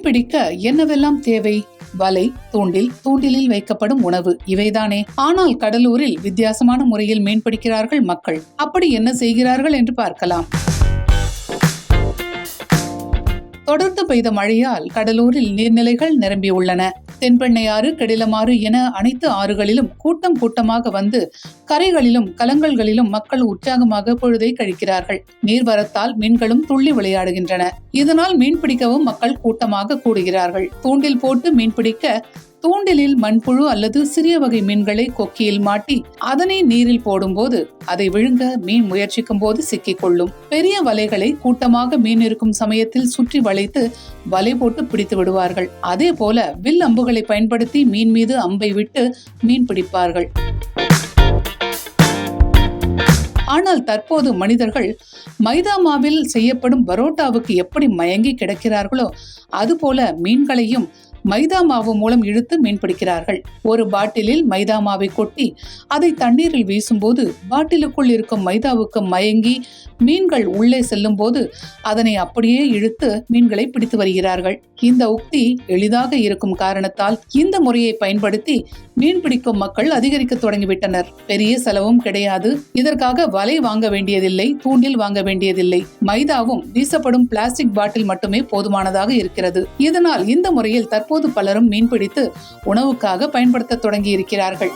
பிடிக்க என்னவெல்லாம் தேவை? வலை, தூண்டில், தூண்டிலில் வைக்கப்படும் உணவு, இவைதானே. ஆனால் கடலூரில் வித்தியாசமான முறையில் மீன் பிடிக்கிறார்கள் மக்கள். அப்படி என்ன செய்கிறார்கள் என்று பார்க்கலாம். தொடர்ந்து பெய்த மழையால் கடலூரில் நீர்நிலைகள் நிரம்பியுள்ளன. தென்பெண்ணையாறு, கெடிலமாறு என அனைத்து ஆறுகளிலும் கூட்டம் கூட்டமாக வந்து கரைகளிலும் கலங்கல்களிலும் மக்கள் உற்சாகமாக பொழுதை கழிக்கிறார்கள். நீர்வரத்தால் மீன்களும் துள்ளி விளையாடுகின்றன. இதனால் மீன் பிடிக்கவும் மக்கள் கூட்டமாக கூடுகிறார்கள். தூண்டில் போட்டு மீன் பிடிக்க தூண்டிலில் மண்புழு அல்லது சிறிய வகை மீன்களை கொக்கியில் மாட்டி அதனை நீரில் போடும்போது அதை விழுங்க மீன் முயற்சிக்கும் போது சிக்கிக் கொள்ளும். பெரிய வலைகளை கூட்டமாக மீன் இருக்கும் சமயத்தில் சுற்றி வளைத்து வலை போட்டு பிடித்து விடுவார்கள். அதே போல வில் அம்புகளை பயன்படுத்தி மீன் மீது அம்பை விட்டு மீன் பிடிப்பார்கள். ஆனால் தற்போது மனிதர்கள் மைதா மாவில் செய்யப்படும் பரோட்டாவுக்கு எப்படி மயங்கி கிடக்கிறார்களோ அதுபோல மீன்களையும் மைதா மாவு மூலம் இழுத்து மீன் பிடிக்கிறார்கள். ஒரு பாட்டிலில் மைதா மாவை கொட்டி அதை தண்ணீரில் வீசும்போது பாட்டிலுக்குள் இருக்கும் மைதாவுக்கு மயங்கி மீன்கள் உள்ளே செல்லும் போது அதனை அப்படியே இழுத்து மீன்களை பிடித்து வருகிறார்கள். இந்த உக்தி எளிதாக இருக்கும் காரணத்தால் இந்த முறையை பயன்படுத்தி மீன் பிடிக்கும் மக்கள் அதிகரிக்க தொடங்கிவிட்டனர். பெரிய செலவும் கிடையாது. இதற்காக வலை வாங்க வேண்டியதில்லை, தூண்டில் வாங்க வேண்டியதில்லை. மைதாவும் வீசப்படும் பிளாஸ்டிக் பாட்டில் மட்டுமே போதுமானதாக இருக்கிறது. இதனால் இந்த முறையில் தற்போது பலரும் மீன் பிடித்து உணவுக்காக பயன்படுத்த தொடங்கி இருக்கிறார்கள்.